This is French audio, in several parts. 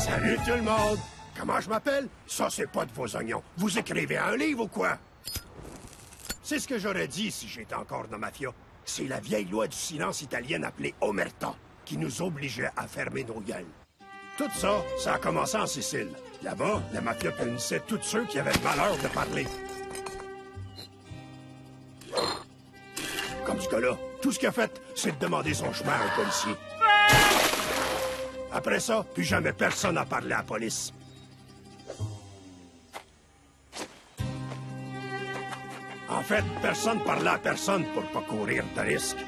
Salut tout le monde! Comment je m'appelle? Ça, c'est pas de vos oignons. Vous écrivez un livre ou quoi? C'est ce que j'aurais dit si j'étais encore dans Mafia. C'est la vieille loi du silence italienne appelée Omerta qui nous obligeait à fermer nos gueules. Tout ça, ça a commencé en Sicile. Là-bas, la Mafia punissait tous ceux qui avaient le malheur de parler. Comme ce gars-là, tout ce qu'il a fait, c'est de demander son chemin à un policier. Après ça, plus jamais personne n'a parlé à la police. En fait, personne parlait à personne pour pas courir de risque.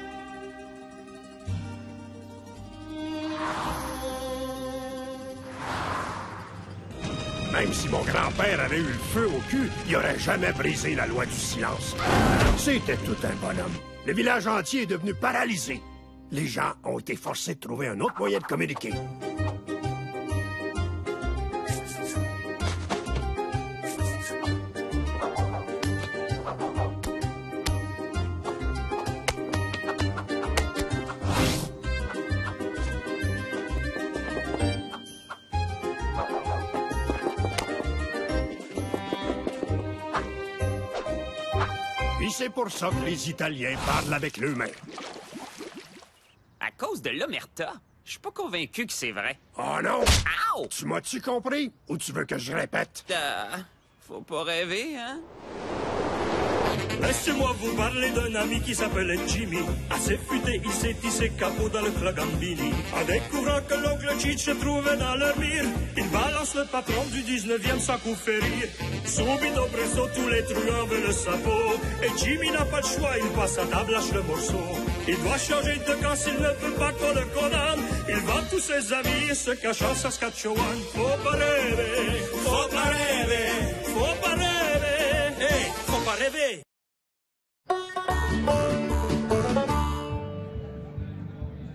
Même si mon grand-père avait eu le feu au cul, il aurait jamais brisé la loi du silence. C'était tout un bonhomme. Le village entier est devenu paralysé. Les gens ont été forcés de trouver un autre moyen de communiquer. Puis c'est pour ça que les Italiens parlent avec l'humain. À cause de l'Omerta, je suis pas convaincu que c'est vrai. Oh non! Ow! Tu m'as-tu compris? Ou tu veux que je répète? Faut pas rêver, hein? Laissez-moi vous parler d'un ami qui s'appelait Jimmy. Assez futé, il s'est tissé capot dans le club Gambini. En découvrant que l'oncle Cheech se trouvait dans leur mire, il balance le patron du 19e sans coup férir. Subito presto, tous les truands veulent le sabot. Et Jimmy n'a pas de choix, il passe à table, lâche le morceau. Il doit changer de camp s'il ne veut pas qu'on le condamne. Il vend tous ses amis et se cache en Saskatchewan. Faut pas rêver, faut pas rêver, faut pas rêver. Hey, faut pas rêver.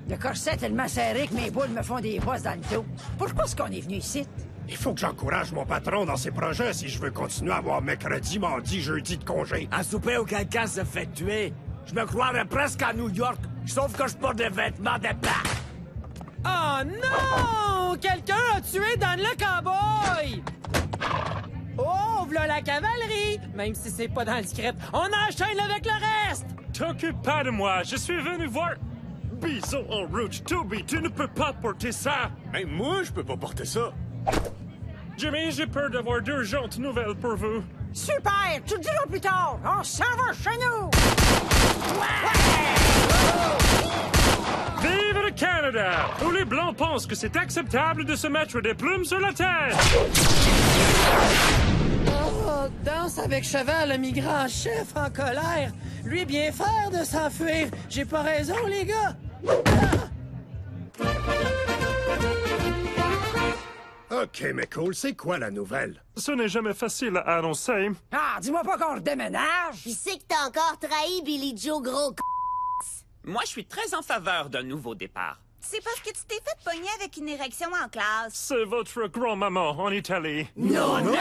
Le corset est tellement serré que mes boules me font des bosses dans le dos. Pourquoi est-ce qu'on est venu ici? Il faut que j'encourage mon patron dans ses projets si je veux continuer à avoir mercredi, mardi, jeudi de congé. Un souper où quelqu'un se fait tuer. Je me croirais presque à New York, sauf que je porte des vêtements de pain. Oh non! Quelqu'un a tué Dan le cowboy! Oh, v'là la cavalerie! Même si c'est pas dans le script, on enchaîne avec le reste! T'occupe pas de moi, je suis venu voir... Bison en route, Toby, tu ne peux pas porter ça! Même moi, je peux pas porter ça. Jimmy, j'ai peur d'avoir d'urgentes nouvelles pour vous. Super! Tu le diras plus tard! On s'en va chez nous! Vive le Canada! Où les Blancs pensent que c'est acceptable de se mettre des plumes sur la tête! Oh, danse avec cheval, le migrant chef en colère. Lui bien faire de s'enfuir. J'ai pas raison, les gars. OK, mais cool, c'est quoi la nouvelle? Ce n'est jamais facile à annoncer. Ah, dis-moi pas qu'on redéménage! Pis c'est que t'as encore trahi Billy Joe, gros c***. Moi, je suis très en faveur d'un nouveau départ. C'est parce que tu t'es fait pogner avec une érection en classe. C'est votre grand-maman en Italie. Non, non!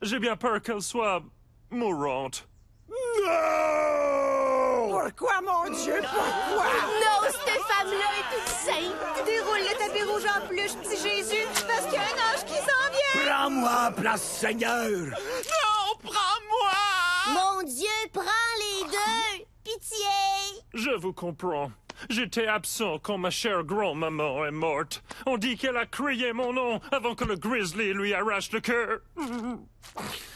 J'ai bien peur qu'elle soit... mourante. Non! Pourquoi, mon Dieu, pourquoi? Non, cette femme-là est toute sainte. Déroule le tapis rouge en plus, petit Jésus, parce qu'il y a un ange qui s'en vient. Prends-moi, place Seigneur! Non, prends-moi! Mon Dieu, prends les deux. Pitié. Je vous comprends. J'étais absent quand ma chère grand-maman est morte. On dit qu'elle a crié mon nom avant que le grizzly lui arrache le cœur.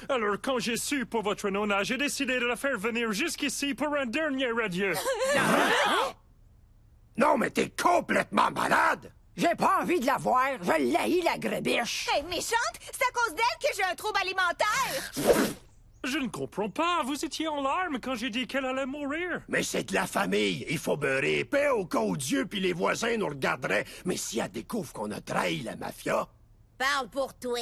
Alors, quand j'ai su pour votre nonna, j'ai décidé de la faire venir jusqu'ici pour un dernier adieu. Non, mais t'es complètement malade! J'ai pas envie de la voir. Je l'haïs, la grébiche. Hey, méchante, c'est à cause d'elle que j'ai un trouble alimentaire. Je ne comprends pas. Vous étiez en larmes quand j'ai dit qu'elle allait mourir. Mais c'est de la famille. Il faut beurrer épais au cas où Dieu puis les voisins nous regarderaient. Mais si elle découvre qu'on a trahi la mafia... Parle pour toi.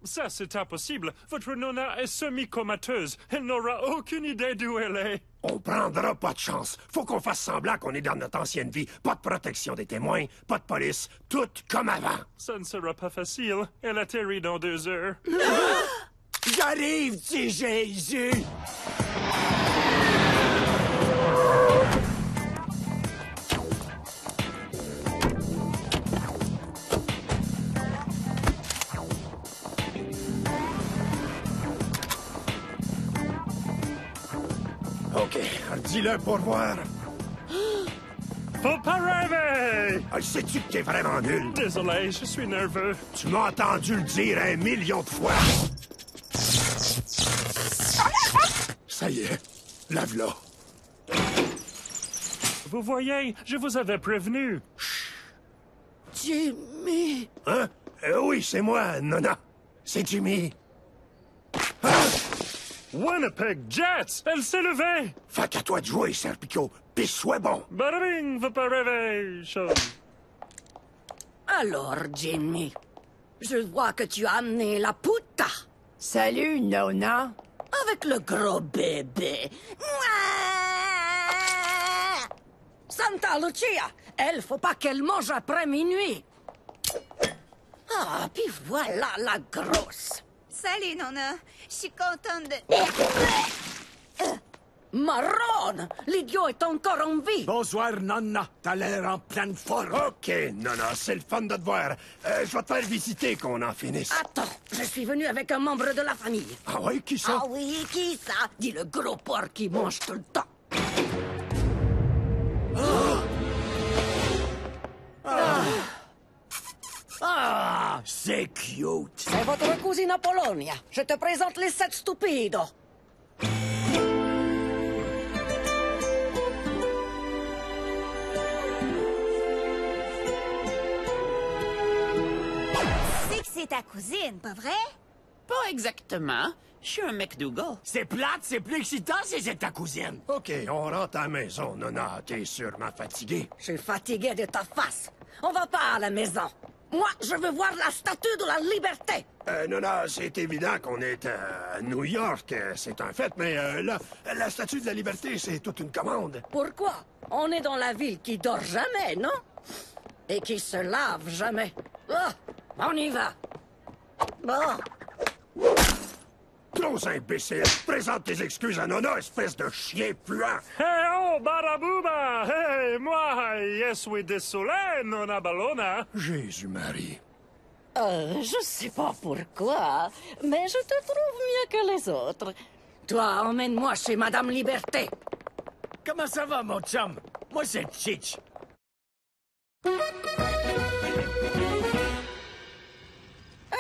Ça, c'est impossible. Votre nonna est semi-comateuse. Elle n'aura aucune idée d'où elle est. On prendra pas de chance. Faut qu'on fasse semblant qu'on est dans notre ancienne vie. Pas de protection des témoins, pas de police. Tout comme avant. Ça ne sera pas facile. Elle atterrit dans 2 heures. J'arrive, petit Jésus! OK, dis-le pour voir. Faut pas rêver! Ah, sais-tu que t'es vraiment nul? Désolé, je suis nerveux. Tu m'as entendu le dire 1 million de fois. Ça y est, lave-la. Vous voyez, je vous avais prévenu. Jimmy! Hein? Oui, c'est moi, Nona. C'est Jimmy. Winnipeg Jets! Elle s'est levée! Fait qu'à toi de jouer, Serpico. Pis sois bon. Bada bing, faut pas rêver, chose. Alors, Jimmy, je vois que tu as amené la puta Salut, Nona. avec le gros bébé. Mouah! Santa Lucia, elle, faut pas qu'elle mange après minuit. Ah, puis voilà la grosse. Salut, Nona. Je suis contente de... Marron, l'idiot est encore en vie. Bonsoir, Nonna. T'as l'air en pleine forme. OK, Nona, c'est le fun de te voir. Je vais te faire visiter qu'on en finisse. Attends, je suis venu avec un membre de la famille. Ah oui, qui ça? Ah oui, qui ça? Dis le gros porc qui mange tout le temps. Ah, c'est cute. C'est votre cousine Apollonia. Je te présente les 7 stupides. Tu sais que c'est ta cousine, pas vrai? Pas exactement. Je suis un McDougal. C'est plate, c'est plus excitant si c'est ta cousine. OK, on rentre à la maison, Nona. T'es sûrement fatigué. Je suis fatigué de ta face. On va pas à la maison. Moi, je veux voir la statue de la liberté. Nona, c'est évident qu'on est à New York. C'est un fait, mais là, la Statue de la Liberté, c'est toute une commande. Pourquoi? On est dans la ville qui dort jamais, non? Et qui se lave jamais. Ah, on y va. Bon. Gros imbécile! Présente tes excuses à Nona, espèce de chien puant! Hey oh, barabouba! Hey, moi, yes, oui, désolé, non a ballona. Jésus-Marie. Je sais pas pourquoi, mais je te trouve mieux que les autres. Toi, emmène-moi chez Madame Liberté. Comment ça va, mon chum? Moi, c'est Chich.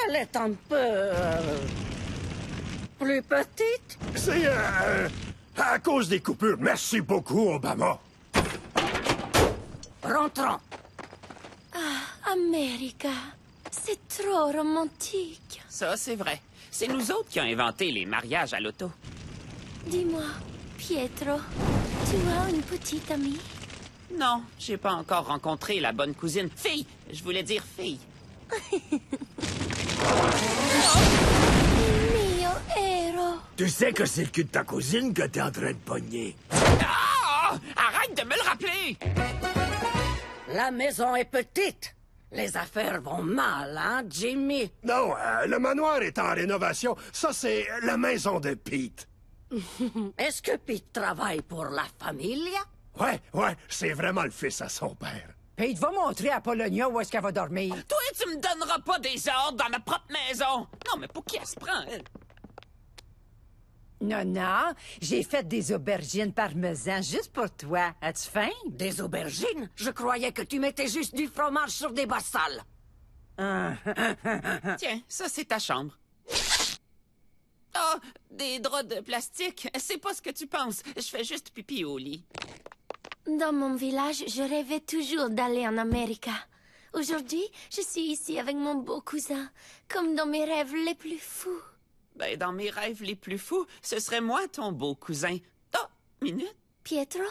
Elle est un peu... plus petite. C'est, à cause des coupures. Merci beaucoup, Obama. Rentrons. America, c'est trop romantique. Ça, c'est vrai. C'est nous autres qui avons inventé les mariages à l'auto. Dis-moi, Pietro, tu as une petite amie? Non, j'ai pas encore rencontré la bonne cousine. Fille! Je voulais dire fille. Mio héros. Tu sais que c'est le cul de ta cousine que t'es en train de pogner. Ah! Arrête de me le rappeler! La maison est petite. Les affaires vont mal, hein, Jimmy? Non, le manoir est en rénovation. Ça, c'est la maison de Pete. Est-ce que Pete travaille pour la familia? Ouais, c'est vraiment le fils à son père. Pete va montrer à Polonia où est-ce qu'elle va dormir. Toi, tu me donneras pas des ordres dans ma propre maison! Non, mais pour qui elle se prend, elle? Nona, j'ai fait des aubergines parmesan juste pour toi. As-tu faim? Des aubergines? Je croyais que tu mettais juste du fromage sur des bassales. Tiens, ça, c'est ta chambre. Ah, des draps de plastique. C'est pas ce que tu penses. Je fais juste pipi au lit. Dans mon village, je rêvais toujours d'aller en Amérique. Aujourd'hui, je suis ici avec mon beau cousin, comme dans mes rêves les plus fous. Ben, dans mes rêves les plus fous, ce serait moi ton beau cousin. Oh, minute. Pietro,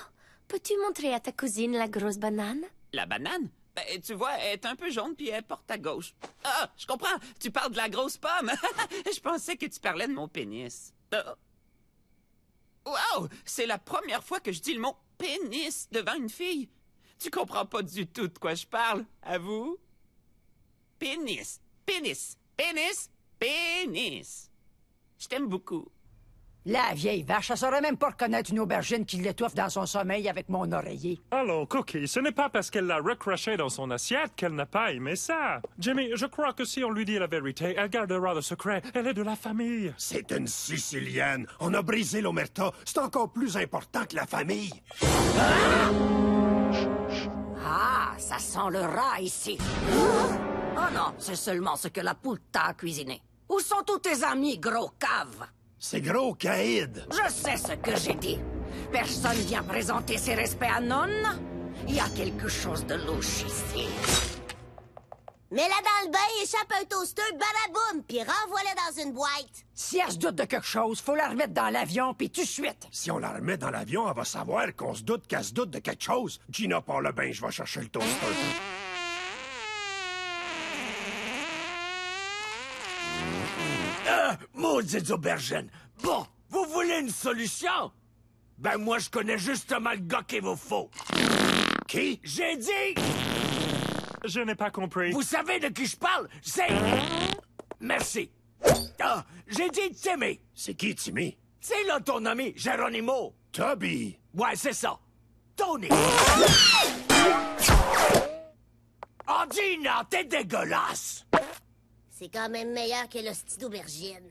peux-tu montrer à ta cousine la grosse banane? La banane? Ben, tu vois, elle est un peu jaune puis elle porte à gauche. Ah, je comprends. Tu parles de la grosse pomme. Je pensais que tu parlais de mon pénis. Wow! C'est la première fois que je dis le mot pénis devant une fille. Tu comprends pas du tout de quoi je parle, avoue? Pénis, pénis, pénis, pénis. Je t'aime beaucoup. La vieille vache, elle saurait même pas reconnaître une aubergine qui l'étouffe dans son sommeil avec mon oreiller. Allons, Cookie, ce n'est pas parce qu'elle l'a recraché dans son assiette qu'elle n'a pas aimé ça. Jimmy, je crois que si on lui dit la vérité, elle gardera le secret. Elle est de la famille. C'est une Sicilienne. On a brisé l'omerta. C'est encore plus important que la famille. Ah, ça sent le rat ici. Oh non, c'est seulement ce que la poule t'a cuisiné. Où sont tous tes amis, gros cave? C'est gros caïd. Je sais ce que j'ai dit. Personne vient présenter ses respects à Non. Il y a quelque chose de louche ici. Mets-la dans le bain, échappe un toaster, baraboum, puis renvoie-la dans une boîte. Si elle se doute de quelque chose, faut la remettre dans l'avion, puis tout de suite. Si on la remet dans l'avion, elle va savoir qu'on se doute qu'elle se doute de quelque chose. Gina, par le bain, je vais chercher le toaster. Maudites aubergines! Bon, vous voulez une solution? Ben moi, je connais justement le gars qu'il vous faut. Qui? J'ai dit... Je n'ai pas compris. Vous savez de qui je parle? C'est... Merci. Ah, j'ai dit Timmy. C'est qui, Timmy? C'est là ton ami, Geronimo. Toby. Ouais, c'est ça. Tony. Oh, Gina, t'es dégueulasse. C'est quand même meilleur que l'hostie d'aubergine.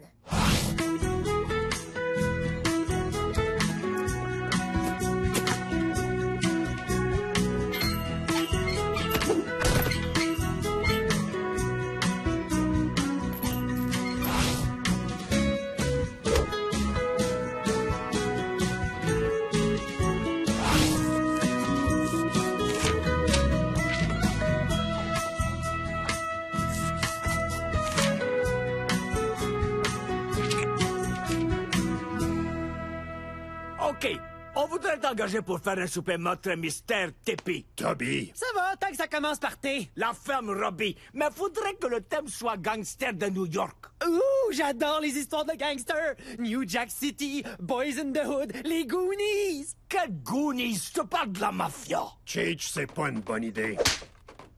OK, on voudrait t'engager pour faire un souper meurtre mystère Tipeee. Toby. Ça va, tant que ça commence par T. La ferme Robbie. Mais faudrait que le thème soit gangster de New York. Ouh, j'adore les histoires de gangsters. New Jack City, Boys in the Hood, les Goonies. Quel Goonies? Je te parle de la mafia. Cheech, c'est pas une bonne idée.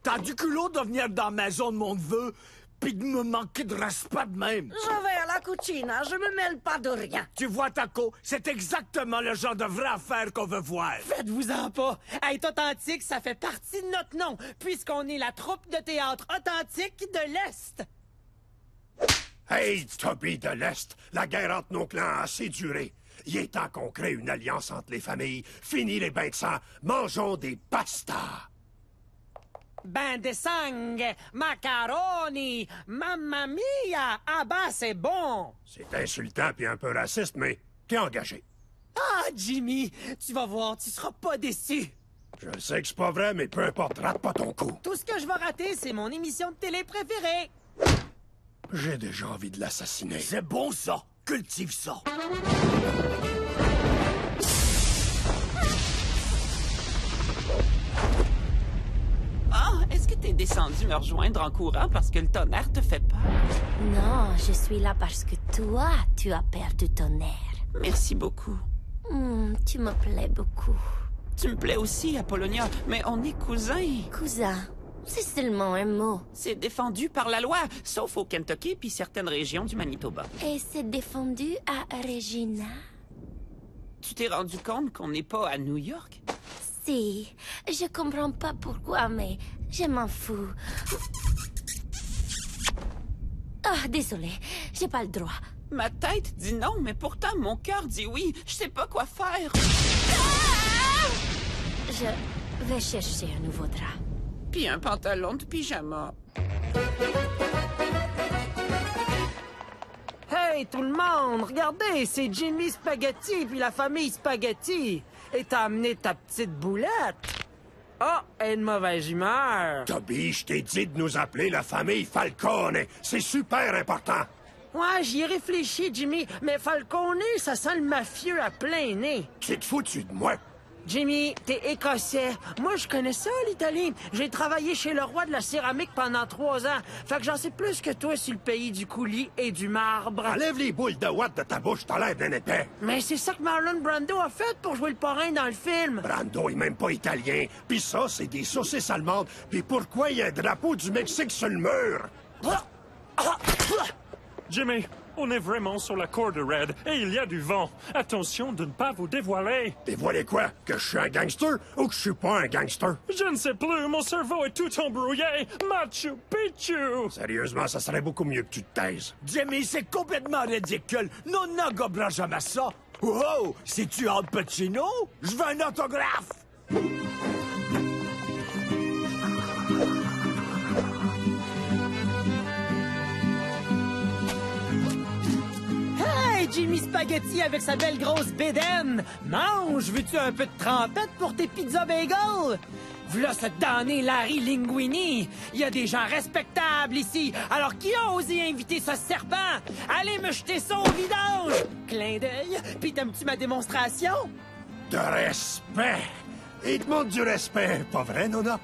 T'as du culot de venir dans la maison de mon neveu pis de me manquer de respect de même. Je vais à la cucina, je me mêle pas de rien. Tu vois, Taco, c'est exactement le genre de vraie affaire qu'on veut voir. Faites-vous-en pas. Être authentique, ça fait partie de notre nom, puisqu'on est la troupe de théâtre authentique de l'Est. Hey, Toby de l'Est, la guerre entre nos clans a assez duré. Il est temps qu'on crée une alliance entre les familles. Fini les bains de sang, mangeons des pastas. Bain de sang, macaroni, mamma mia, ah bah c'est bon. C'est insultant puis un peu raciste, mais t'es engagé. Ah, Jimmy, tu vas voir, tu seras pas déçu. Je sais que c'est pas vrai, mais peu importe, rate pas ton coup. Tout ce que je vais rater, c'est mon émission de télé préférée. J'ai déjà envie de l'assassiner. C'est bon, ça. Cultive ça. Ah, est-ce que t'es descendu me rejoindre en courant parce que le tonnerre te fait peur? Non, je suis là parce que toi, tu as perdu ton air. Merci beaucoup. Tu me plais beaucoup. Tu me plais aussi, Apollonia, mais on est cousins. Cousin, c'est seulement un mot. C'est défendu par la loi, sauf au Kentucky puis certaines régions du Manitoba. Et c'est défendu à Regina? Tu t'es rendu compte qu'on n'est pas à New York? Si, je comprends pas pourquoi, mais je m'en fous. Ah, désolé, j'ai pas le droit. Ma tête dit non, mais pourtant mon cœur dit oui. Je sais pas quoi faire. Je vais chercher un nouveau drap. Puis un pantalon de pyjama. Hey, tout le monde, regardez, c'est Jimmy Spaghetti puis la famille Spaghetti. Et t'as amené ta petite boulette. Oh, elle est de mauvaise humeur. Toby, je t'ai dit de nous appeler la famille Falcone. C'est super important. Ouais, j'y ai réfléchi, Jimmy, mais Falcone, ça sent le mafieux à plein nez. Tu te fous-tu de moi? Jimmy, t'es écossais. Moi, je connais ça, l'Italie. J'ai travaillé chez le roi de la céramique pendant 3 ans. Fait que j'en sais plus que toi sur le pays du coulis et du marbre. Enlève les boules de watt de ta bouche, t'as l'air d'un épais. Mais c'est ça que Marlon Brando a fait pour jouer le parrain dans le film. Brando est même pas italien. Puis ça, c'est des saucisses allemandes. Puis pourquoi il y a un drapeau du Mexique sur le mur? Jimmy, On est vraiment sur la corde raide et il y a du vent. Attention de ne pas vous dévoiler. Dévoiler quoi? Que je suis un gangster ou que je suis pas un gangster? Je ne sais plus, mon cerveau est tout embrouillé. Machu Picchu! Sérieusement, ça serait beaucoup mieux que tu te taises. Jimmy, c'est complètement ridicule. Non, gobera jamais ça. Oh, c'est-tu Al Pacino? Je veux un autographe! Hey, Jimmy Spaghetti avec sa belle grosse bédaine! Mange! Veux-tu un peu de trempette pour tes pizzas bagels? V'là ce damné Larry Linguini! Il y a des gens respectables ici! Alors qui a osé inviter ce serpent? Allez me jeter ça au vidange! Clin d'œil! Pis t'aimes-tu ma démonstration? De respect! Il te montre du respect, pas vrai, Nona?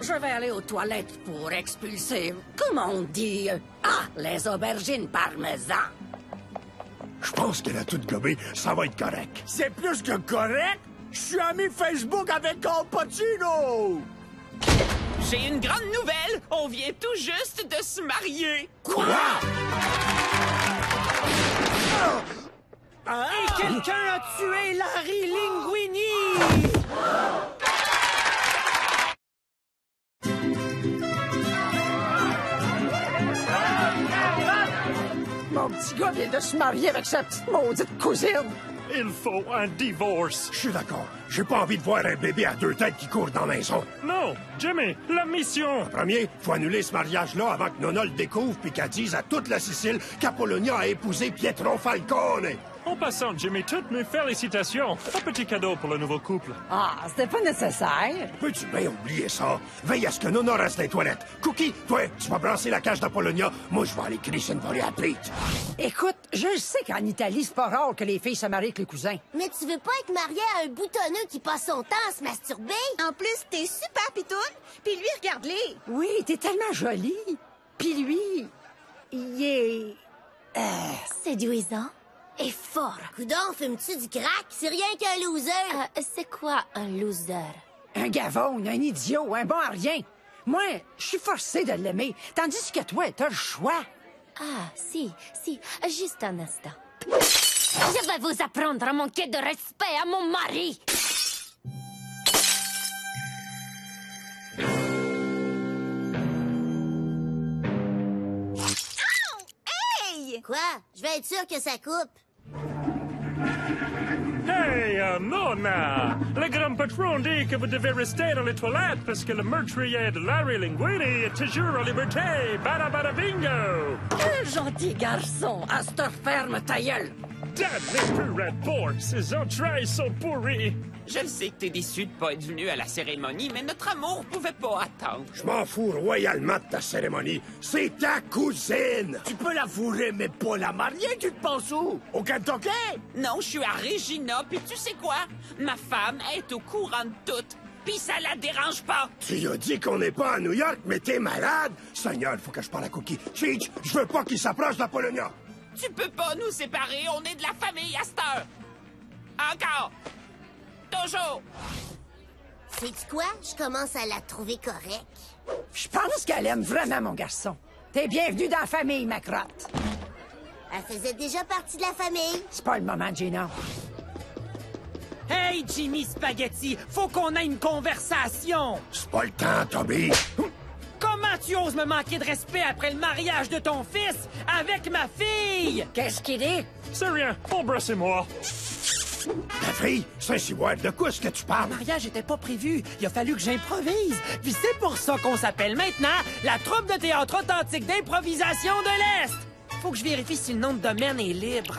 Je vais aller aux toilettes pour expulser... Comment on dit? Les aubergines parmesan. Je pense qu'elle a tout gobé. Ça va être correct. C'est plus que correct! Je suis ami Facebook avec Al Pacino! J'ai une grande nouvelle! On vient tout juste de se marier! Quoi? Et quelqu'un a tué Larry Linguini! Mon petit gars vient de se marier avec sa petite maudite cousine. Il faut un divorce. Je suis d'accord. J'ai pas envie de voir un bébé à deux têtes qui court dans la maison. Non, Jimmy, la mission. Premier, faut annuler ce mariage-là avant que Nona le découvre puis qu'elle dise à toute la Sicile qu'Apollonia a épousé Pietro Falcone. En passant, Jimmy, toutes mes félicitations. Un petit cadeau pour le nouveau couple. C'était pas nécessaire. Peux-tu bien oublier ça? Veille à ce que Nona reste dans les toilettes. Cookie, toi, tu vas brasser la cage d'Apollonia. Moi, je vais aller crisser une volée à Pete. Écoute, je sais qu'en Italie, c'est pas rare que les filles se marient avec les cousins. Mais tu veux pas être marié à un boutonneux qui passe son temps à se masturber? En plus, t'es super pitoune. Puis lui, regarde-les. Oui, t'es tellement jolie. Puis lui, il est... Séduisant et fort. Coudon, fumes-tu du crack? C'est rien qu'un loser. C'est quoi un loser? Un gavon, un idiot, un bon à rien. Moi, je suis forcé de l'aimer, tandis que toi, t'as le choix. Si, juste un instant. Je vais vous apprendre à manquer de respect à mon mari. Hey! Quoi? Je vais être sûr que ça coupe. Hey, Nona! Le grand patron dit que vous devez rester dans les toilettes parce que le meurtrier de Larry Linguini est toujours en liberté. Bada bada bingo! Quel gentil garçon! Astor, ferme ta gueule! Damn les purettes porcs! Ces entrailles sont pourries! Je le sais que t'es déçu de pas être venu à la cérémonie, mais notre amour pouvait pas attendre. Je m'en fous royalement de ta cérémonie. C'est ta cousine! Tu peux la fourrer, mais pas la marier, tu te penses où? Au Kentucky? Non, je suis à Regina, puis tu sais quoi? Ma femme est au courant de tout, puis ça la dérange pas. Tu as dit qu'on n'est pas à New York, mais t'es malade? Seigneur, faut que je parle à Cookie. Cheech, je veux pas qu'il s'approche d'Apollonia. Tu peux pas nous séparer, on est de la famille à cette heure. Encore. Toujours. Sais-tu quoi? Je commence à la trouver correcte. Je pense qu'elle aime vraiment mon garçon. T'es bienvenue dans la famille, ma crotte. Elle faisait déjà partie de la famille. C'est pas le moment, Gina. Hey, Jimmy Spaghetti, faut qu'on ait une conversation. C'est pas le temps, Toby. Comment tu oses me manquer de respect après le mariage de ton fils avec ma fille? Qu'est-ce qu'il dit? C'est rien, embrassez-moi. Ta fille, c'est un ciboire de quoi est-ce que tu parles? Le mariage était pas prévu. Il a fallu que j'improvise. Puis c'est pour ça qu'on s'appelle maintenant la troupe de théâtre authentique d'improvisation de l'Est. Faut que je vérifie si le nom de domaine est libre.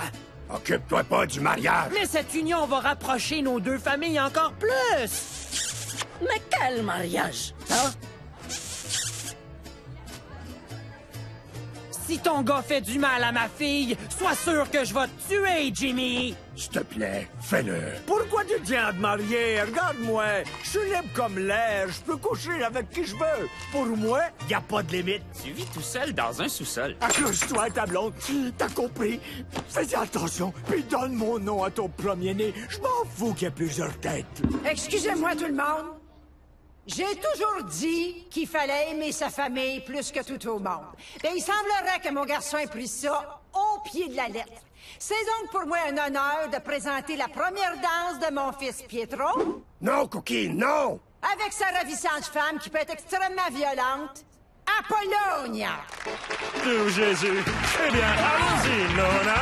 Occupe-toi pas du mariage. Mais cette union va rapprocher nos deux familles encore plus. Mais quel mariage, hein? Si ton gars fait du mal à ma fille, sois sûr que je vais te tuer, Jimmy! S'il te plaît, fais-le. Pourquoi tu tiens à te marier? Regarde-moi, je suis libre comme l'air, je peux coucher avec qui je veux. Pour moi, y a pas de limite. Tu vis tout seul dans un sous-sol. Accroche-toi, ta blonde, t'as compris? Fais attention, puis donne mon nom à ton premier-né. Je m'en fous qu'il y ait plusieurs têtes. Excusez-moi, tout le monde. J'ai toujours dit qu'il fallait aimer sa famille plus que tout au monde. Et il semblerait que mon garçon ait pris ça au pied de la lettre. C'est donc pour moi un honneur de présenter la première danse de mon fils Pietro. Non, Cookie, non! Avec sa ravissante femme qui peut être extrêmement violente, Apollonia. Oh, Jésus. Eh bien, allons-y, Nona.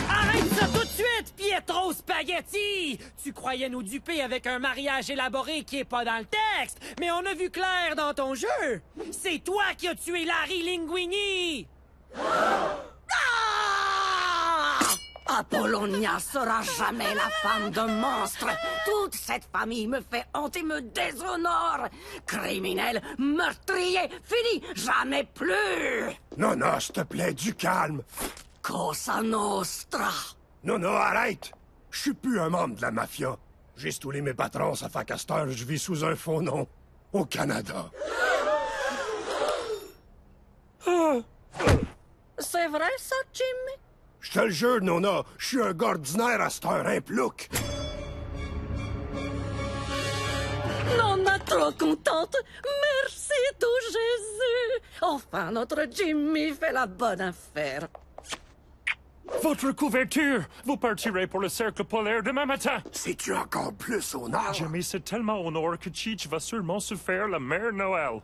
Arrête ça tout de suite, Pietro Spaghetti! Tu croyais nous duper avec un mariage élaboré qui est pas dans le texte, mais on a vu clair dans ton jeu! C'est toi qui as tué Larry Linguini! Apollonia sera jamais la femme d'un monstre. Toute cette famille me fait honte et me déshonore. Criminel, meurtrier, fini, jamais plus. Non, non, s'il te plaît, du calme. Cosa Nostra. Non, non, arrête. Je suis plus un membre de la mafia. J'ai stoulé mes patrons, ça fait qu'à cette heure, je vis sous un faux nom. Au Canada. C'est vrai, ça, Jimmy? Je te le jure, Nona, je suis un gars ordinaire à cette heure, un plouc. Nonna, trop contente. Merci, tout Jésus. Enfin, notre Jimmy fait la bonne affaire. Votre couverture! Vous partirez pour le cercle polaire demain matin! C'est-tu encore plus au nord? Jimmy, c'est tellement au nord que Cheech va sûrement se faire la mère Noël.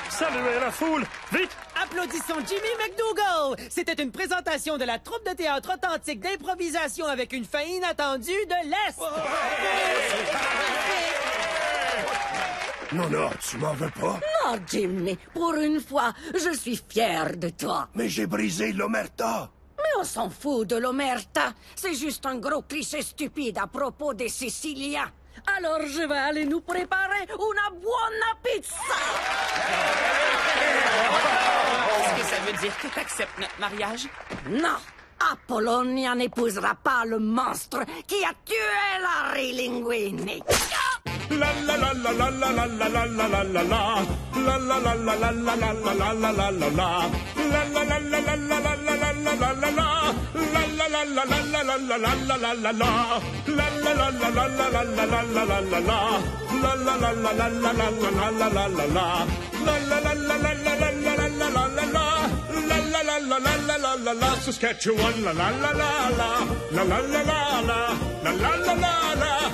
Saluez la foule! Vite! Applaudissons Jimmy McDougall! C'était une présentation de la troupe de théâtre authentique d'improvisation avec une fin inattendue de l'Est! Non, non, tu m'en veux pas? Non, Jimmy, pour une fois, je suis fier de toi. Mais j'ai brisé l'omerta. Mais on s'en fout de l'omerta. C'est juste un gros cliché stupide à propos des Siciliens. Alors je vais aller nous préparer una buona pizza. Est-ce que ça veut dire que t'acceptes notre mariage? Non, Apollonia n'épousera pas le monstre qui a tué Larry Linguini. La la la la la la la la la la la la la. La la la la la la la la la la la la la. La la la la la la la la la la la la la. La la la la la la la la la la la la la. La la la la la la la la la la la la la. La la la la la la la la la la la la. La la la la la la la la la la la la. La la la la la la la la la. Saskatchewan, la la la la la. La la la la la. La la la la la.